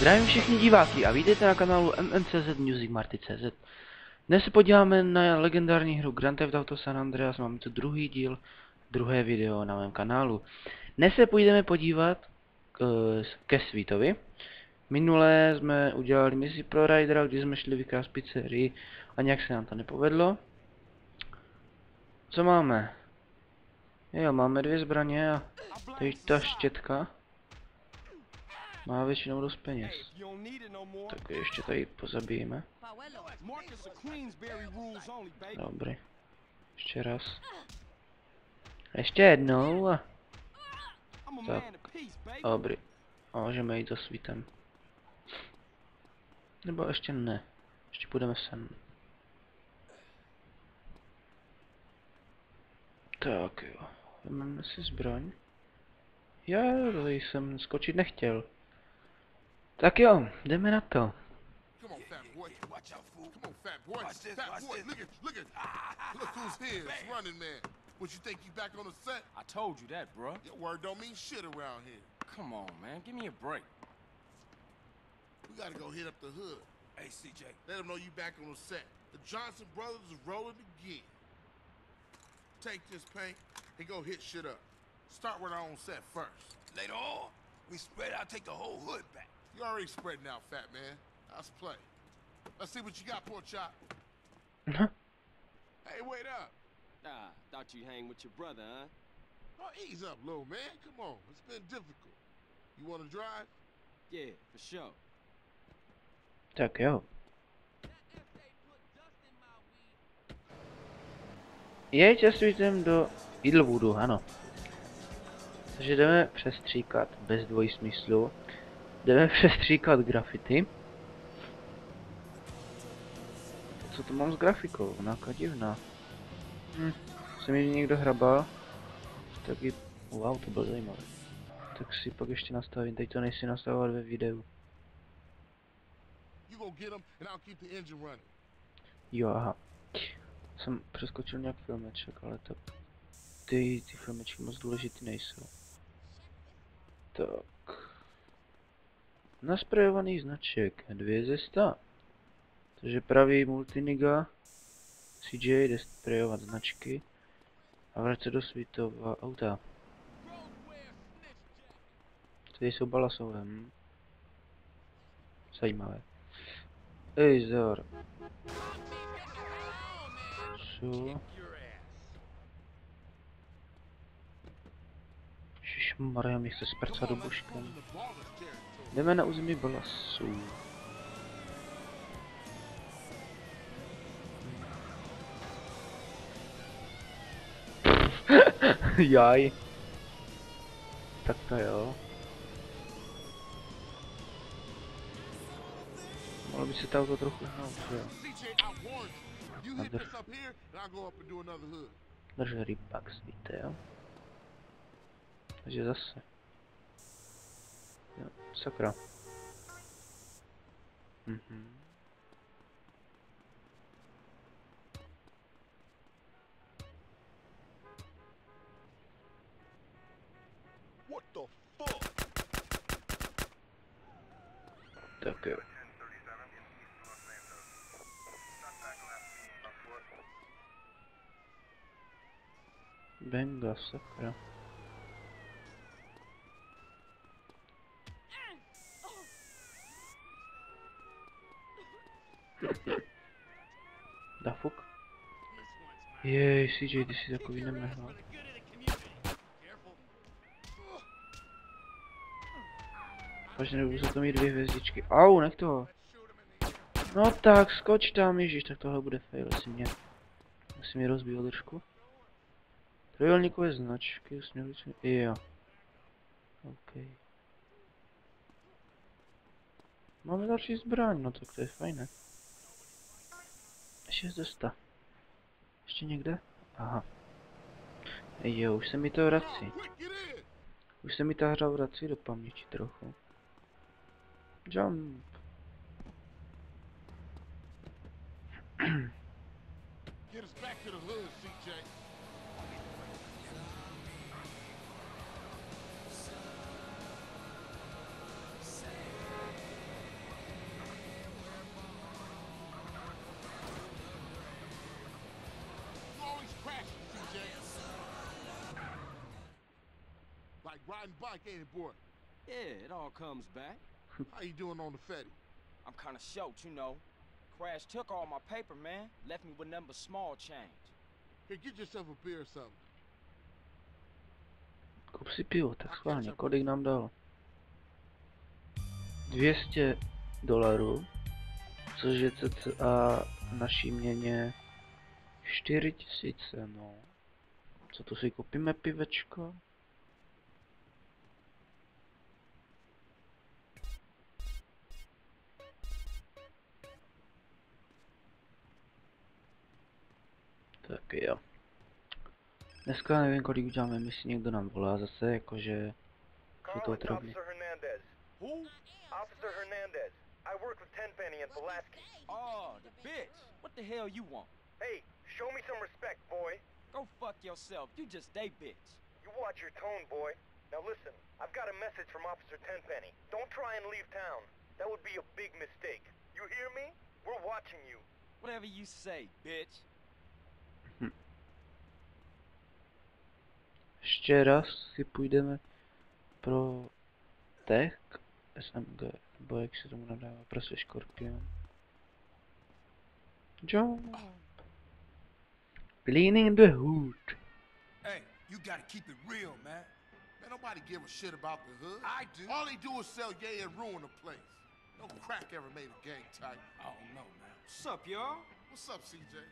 Zdravím všichni diváky a vítejte na kanálu MMCZ Music Marty.cz. Dnes se podíváme na legendární hru Grand Theft Auto San Andreas, máme tu druhý díl, druhé video na mém kanálu. Dnes se půjdeme podívat ke Sweetovi. Minule jsme udělali misi pro Rydera, kdy jsme šli vykrást pizzerii a nějak se nám to nepovedlo. Co máme? Jo, máme 2 zbraně a tady ta štětka má většinou dost peněz. Tak ještě tady pozabijeme. Dobrý. Ještě raz. Ještě jednou. Tak. Dobrý. A můžeme jít za Sweetem. Nebo ještě ne. Ještě půjdeme sem. Tak jo. Vezmeme si zbraň. Já tady jsem skočit nechtěl. Tak jo, jdeme na to. What you think you back on the set? I told you that, bro. Your word don't mean shit around here. Come on, man. Give me a break. We gotta go hit up the hood. Hey, CJ. Let them know you back on the set. The Johnson brothers is rolling again. Take this paint and go hit shit up. Start with our own set first. Later on, we spread out, take the whole hood back. You already spreading out, fat man. Let's play. Let's see what you got, pork chop. Hey, wait up. Ah, thought you hang with your brother, huh? Oh, ease up, little man. Come on. It's been difficult. You want to drive? Yeah, for sure. Tak jo. Jeďte s Sweetem do Idlewoodu, ano. Takže jdeme přestříkat, bez dvojsmyslu. Jdeme přestříkat grafity. Co to mám s grafikou? Nějaká divná. Se mi někdo hrabal. Taky... Wow, to bylo zajímavé. Tak si pak ještě nastavím, teď to nejsi nastavovat ve videu. Jo, aha. Jsem přeskočil nějak filmeček, ale to... Ty filmečky moc důležitý nejsou. Tak... Nasprejovaný značek, 2 ze 100. Takže pravý multiniga. CJ jde sprejovat značky. A vrať se do Sweetova auta. Tady jsou balasové. Zajímavé. Ej, zor. Co? Ježišmarja, mě chce sprcat do božkem. Jdeme na území balasů. Jaj. Tak to jo. Mohlo by se to auto trochu hnout, jo. Drž rybak, víte, jo. Takže zase. Jo, sakra. What the fuck? Tak jo. Benga, sakra. Dafuk? Jej, CJ, ty jsi takový nemehnal. Vážně nebudu za to mít 2 hvězdičky. Au, nech toho. No tak, skoč tam, ježiš, tak tohle bude fail, asi mě rozbíl držku. Trojúhelníkové značky, směrující, jo. OK. Máme další zbraň, no tak to je fajné. 6 ze 100. Ještě někde? Aha. Jo, už se mi to vrací. Už se mi ta hra vrací do paměti trochu. Jump. Get us back to the hood, CJ. riding bike, ain't it, boy? Yeah, it all comes back. How you doing on the Fetty? I'm kinda short, you know. Crash took all my paper, man. Left me with nothing but small change. Here, get yourself a beer or something. Kup si pivo, tak schválně, kolik nám dal? $200, což je cca naší měně 4000, no. Co tu si koupíme pivečko? Tak jo. Dneska nevím, kolik uděláme, jestli někdo nám volá zase, jakože jsou to drobný. Officer Hernandez. Who? Officer Hernandez. I work with Tenpenny and Pulaski. Oh, the bitch. What the hell you want? Hey, show me some respect, boy. Go fuck yourself. You just a bitch. You watch your tone, boy. Now listen, I've got a message from Officer Tenpenny. Don't try and leave town. That would be a big mistake. You hear me? We're watching you. Whatever you say, bitch. Ještě raz si půjdeme pro tech SMG, nebo jak se tomu nadává, prostě Scorpion. Jump. Cleaning the hood. Hey, you gotta keep it real, man. Man, nobody give a shit about the hood. I do. All they do is sell yay and ruin the place. No crack ever made a gang tight. I don't know, man. What's up, y'all? What's up, CJ?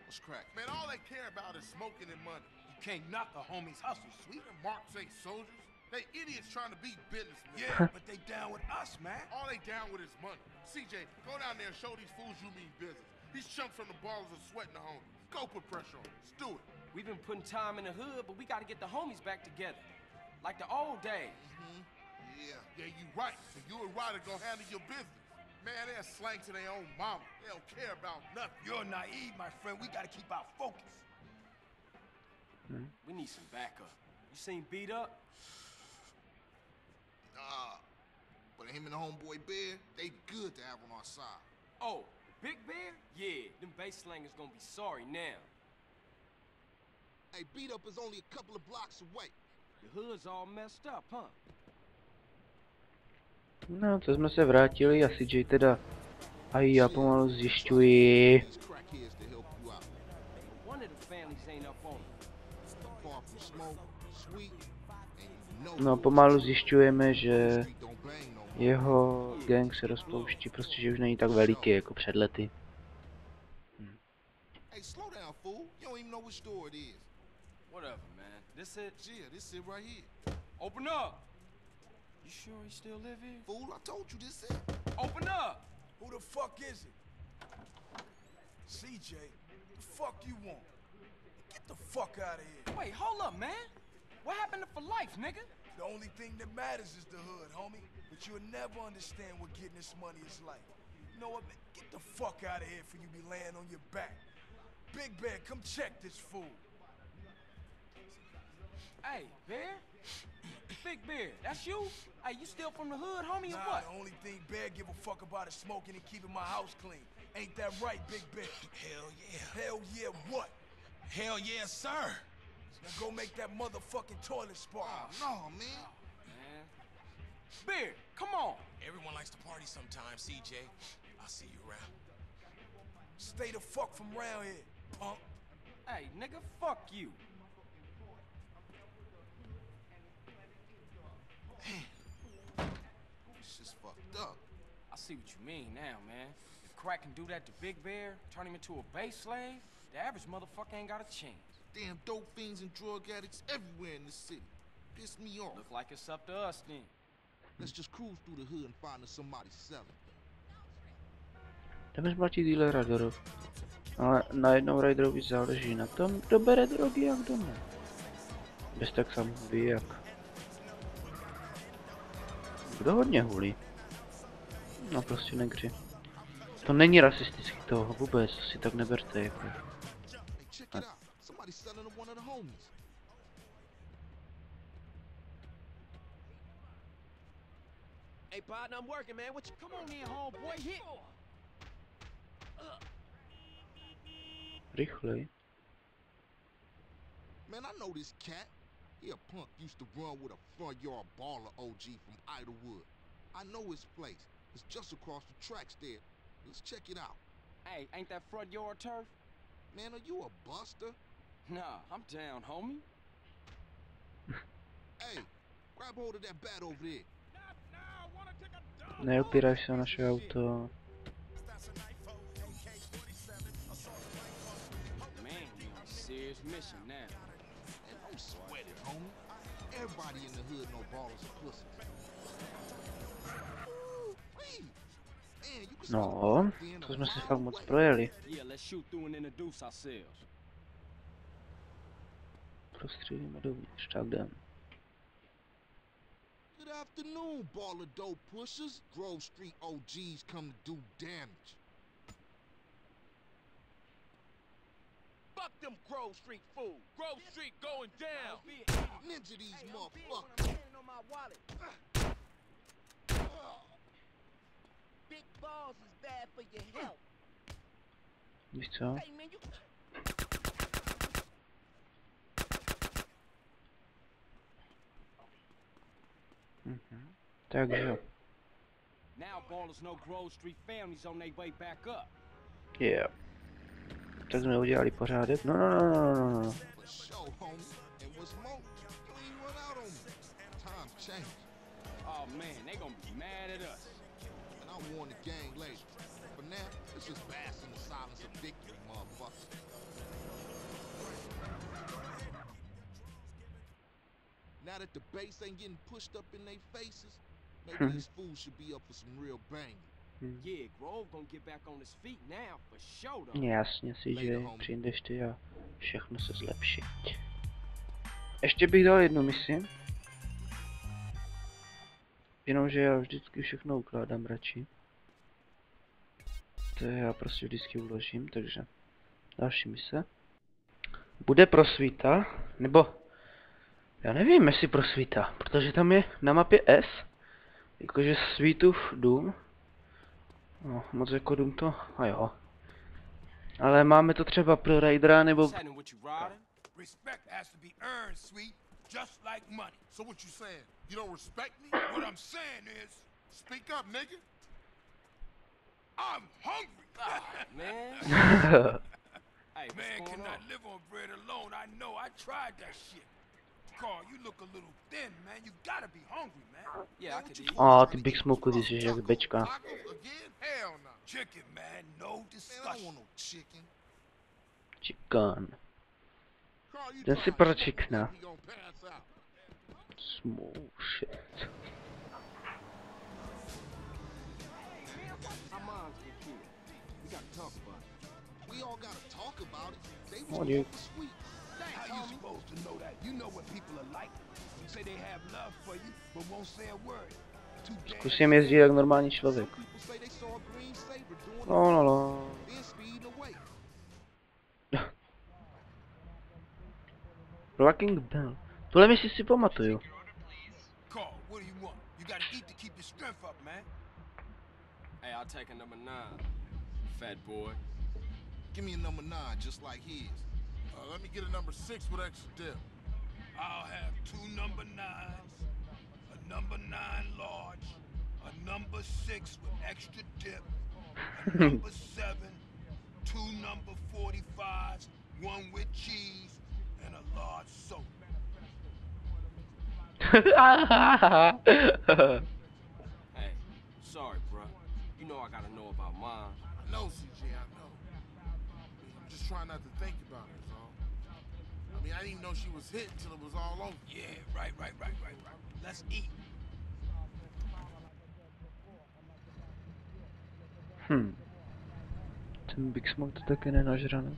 What's crack? Man, all they care about is smoking and money. You can't knock the homies' hustle, sweet. Them marks ain't soldiers. They idiots trying to be businessmen. Yeah, but they down with us, man. All they down with is money. CJ, go down there and show these fools you mean business. These chumps from the ballers are sweating the homies. Go put pressure on them. Let's do it. We've been putting time in the hood, but we gotta get the homies back together. Like the old days. Yeah, you right. So you and Ryder gonna handle your business. Man, they're slang to their own mama. They don't care about nothing. You're naive, my friend. We gotta keep our focus. We need some backup. You seen Beat Up? Nah, but him and the homeboy Bear, they good to have on our side. Oh, Big Bear? Yeah, them bass slangers gonna be sorry now. Hey, Beat Up is only a couple of blocks away. The hood's all messed up, huh? No, to jsme se vrátili a CJ teda a já pomalu zjišťuji. These crackheads to help you out. One of the families ain't up on it. Far from smoke, sweet, and you know No, pomalu zjišťujeme, že the street don't bang no more. jeho gang se rozpouští, prostě že už není tak veliký jako před lety. Hey, slow down, fool. You don't even know which store it is. Whatever, man. This it? Yeah, this it right here. Open up! You sure he still live here? Fool, I told you this it. Open up! Who the fuck is it? CJ, the fuck you want? Get the fuck out of here. Wait, hold up, man. What happened to For Life, nigga? The only thing that matters is the hood, homie. But you'll never understand what getting this money is like. You know what, man? Get the fuck out of here before you be laying on your back. Big Bear, come check this fool. Hey, Bear? Big Bear, that's you? Hey, you still from the hood, homie, or Nah, what? the only thing Bear give a fuck about is smoking and keeping my house clean. Ain't that right, Big Bear? Hell yeah. Hell yeah, what? Hell yeah, sir. Now go make that motherfucking toilet spark. No, man. Man. Bear, come on. Everyone likes to party sometimes, CJ. I'll see you around. Stay the fuck from around here, punk. Hey, nigga, fuck you. It's just fucked up. I see what you mean now, man. If Crack can do that to Big Bear, turn him into a base slave, the average motherfucker ain't got a chance. Damn dope fiends and drug addicts everywhere in the city. Piss me off. Look like it's up to us then. Let's just cruise through the hood and find us somebody selling. Jdeme zplatit dealera do rok. Ale najednou Riderovi záleží na tom, kdo bere drogy a kdo ne. Bez tak sám ví jak. Kdo hodně hulí. No prostě negři. To není rasistický toho vůbec, si tak neberte jako. Hey, check it out. Somebody's selling to one of the homies. Hey, partner, I'm working, man. What you... Come on in, homeboy, hit. Rychlej. Man, I know this cat. He a punk used to run with a front yard baller OG from Idlewood. I know his place. It's just across the tracks there. Let's check it out. Hey, ain't that front yard turf? Man, are you a buster? Nah, I'm down, homie. Hey, grab hold of that bat over there. Neopíráš se na naše auto. Man, we on a serious mission now. And don't sweat it, homie. Everybody in the hood know ballers are pussies. Wee. Man, you can No, smoke in to a jsme si mile fakt moc away. projeli. Yeah, let's shoot through and introduce ourselves. Prostřílíme dovnitř, tak jdem. Good afternoon, baller dope pushers. Grove Street OGs come to do damage. Fuck them Grove Street fools. Grove Street going down. Ninja these motherfuckers. I'm standing on my wallet. Big balls is bad for your health. Víš co? Hey man, you Takže, Now ballers know Grove Street families on their way back up. yeah. Tak jsme udělali pořádek. No. For sure, homie. And what's more, you ain't run out on me. Times change. Oh man, they gonna be mad at us. And I'll warn the gang later. For now, let's just bask in the silence of victory, motherfucker. Now that the bass ain't getting pushed up in their faces, maybe these fools should be up for some real banging. Yeah, Grove gonna get back on his feet now, for sure though. Jasně si, že přijdeš ty a všechno se zlepší. Ještě bych dal jednu misi. Jenomže já vždycky všechno ukládám radši. To já prostě vždycky uložím, takže další mise. Bude prosvíta, nebo já nevím jestli prosvíta, protože tam je na mapě S, jakože Sweetův dům. No, moc jako dům to, a jo. Ale máme to třeba pro Raidera nebo... What's happening with you, Ryder? Respect has to be earned, sweet, just like money. So what you saying? You don't respect me? What I'm saying is, Speak up, nigga. I'm hungry. Man. Hey, what's Man going cannot on? live on bread alone. I know. I tried that shit. Carl, you look a little thin, man. You gotta be hungry, man. Yeah, I could eat. A ty Big Smoke, ty jsi jak bečka. Tacos again? Hell no. Chicken, man. No Man, I don't discussion. want no chicken. Chicken. Carl, you Ten try si it. pročikne. He gonna pass out. Smooth shit. My mom's get killed. We gotta talk about it. We all gotta talk about it. They was Oh, going dude. for sweet. How you supposed to know that? You know what people are like. You say they have love for you, but won't say a word. Too damn Zkusím jezdit jak normální člověk. People say they saw a green saber doing No. then speeding away. Blacking Bell. Tuhle misi si pamatuju. Carl, what do you want? You gotta eat to keep your strength up, man. Hey, I'll take a number 9. Fat boy. Give me a number 9 just like his. Let me get a number 6 with extra dip. I'll have 2 number 9s, a number 9 large, a number 6 with extra dip, a number 7, 2 number 45s, 1 with cheese, and a large soda. Hey, sorry, bruh. You know I gotta know about mine. I know, CJ, I know. I'm just trying not to think about it, that's all. I mean, I didn't even know she was hit until it was all over. Yeah, right. Let's eat. Ten Big Smoke to taky nenažranec.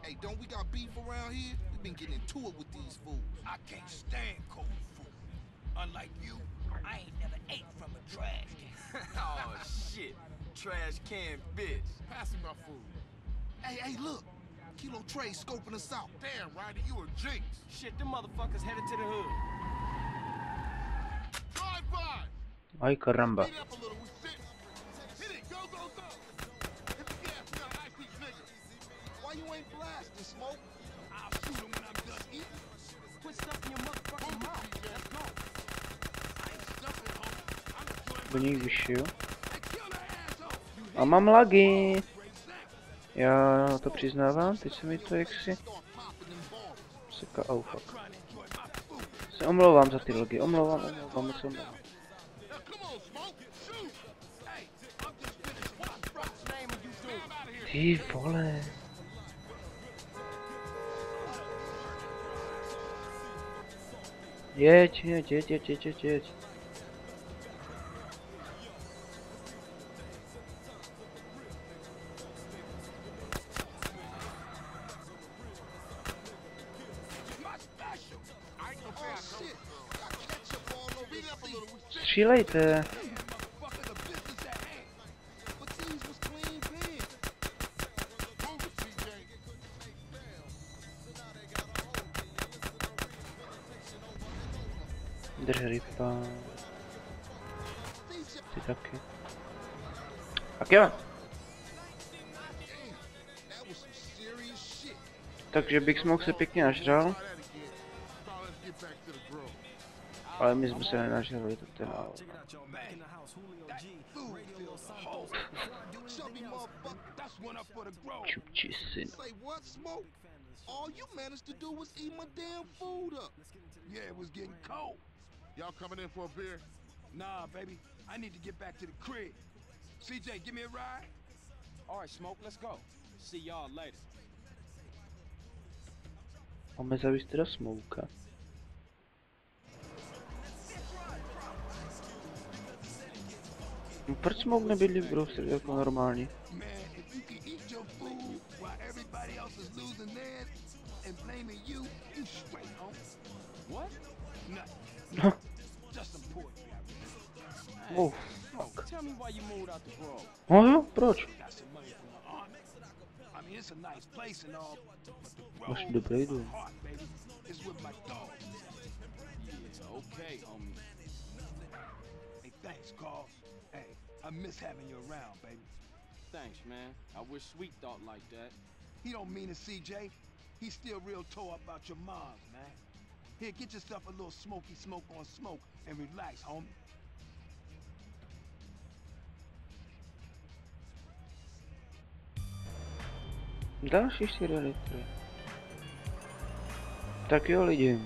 Hey, don't we got beef around here? We've been getting into it with these fools. I can't stand cold food. Unlike you, I ain't never ate from a trash can. Oh, shit. Trash can bitch. Pass me my food. Hey, look. Kilo Trey scoping us out. Damn, Ryder, you a jinx. Shit, them motherfuckers headed to the hood. Drive by. Aj karamba. Speed up a little, we fit. Hit it, go. Hit the gas, we got an IP nigga. Why you ain't blasting, Smoke? I'll shoot him when I'm done eating. Do nich vyšiju. A mám lagy. Já to přiznávám, teď se mi to jaksi... Seka, oh fuck. Se omlouvám za ty logy, omlouvám, moc se omlouvám. Ty vole. Jeď. Střílejte. Drž ryba. Ty taky. Tak jo. Takže Big Smoke se pěkně nažral. Ale my jsme se nenažrali, to ten aut. Čupči syn. All you managed to do was eat my damn food up. Yeah, it was getting cold. Y'all coming in for a beer? Nah, baby. I need to get back to the crib. CJ, give me a ride. All right, Smoke, let's go. See y'all later. Máme zavést teda Smokea. Proč Smoke nebydlí v Browseru jako normální? Man, if you can eat your food while everybody else is losing theirs and blaming you, you straight, home. What? Nothing. Just some poetry I read. Oh, Smoke, tell me why you moved out the Grove. no jo, proč? Got some money from my aunt. I mean, it's a nice place and all, but the Máš Grove dobrý is my dům. heart, baby. It's with my dog. Yeah, okay, homie. Hey, thanks, Carl. Hey, I miss having you around, baby. Thanks, man. I wish Sweet thought like that. He don't mean it, CJ. He's still real tore up about your moms, man. Here, get yourself a little smoky smoke on smoke and relax, homie. Další 4 litry. Tak jo lidi.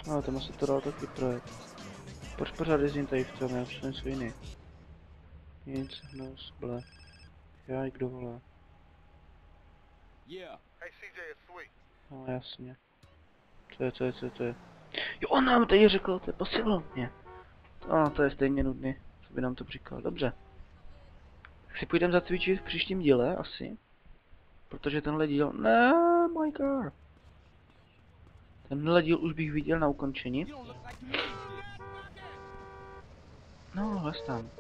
No, tam se to dalo taky projet. Proč pořád jezdím tady v tom, já už něco jiný. Nic, nos, ble. Já kdo volá. Yeah. Hey, CJ, it's Sweet. No jasně. Co je? Jo, on nám tady řekl, to je posilovně. No, to je stejně nudný, co by nám to říkal. Dobře. Tak si půjdeme zacvičit v příštím díle, asi. Protože tenhle díl... Ne, my god. Tenhle díl už bych viděl na ukončení. No, hled tam.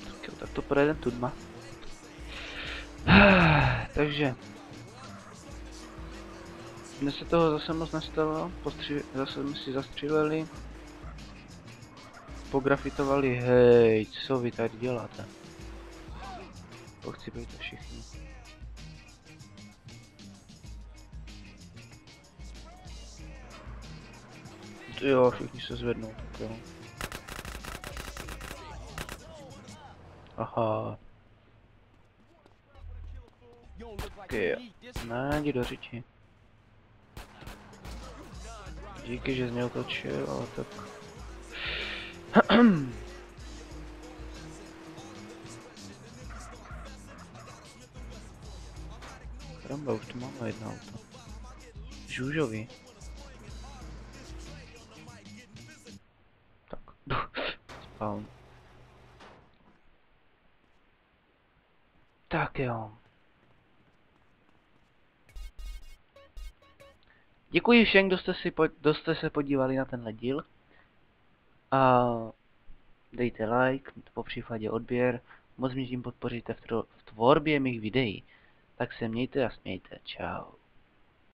Tak jo, tak to projede tudma. Takže. Dnes se toho zase moc nestalo, zase jsme si zastříleli. Pografitovali, hej, co vy tady děláte? Pochcípejte všichni. Jo, všichni se zvednou, tak jo. Aha. Okay, ne, jdi do řeči. Díky, že jsi mě otočil, ale tak... Karamba, už tu máme jedno auto. Žůžový. Tak, spawn. Tak jo. Děkuji všem, kdo jste se podívali na tenhle díl. A dejte like, po případě odběr. Moc mě tím podpoříte v tvorbě mých videí. Tak se mějte a smějte. Čau.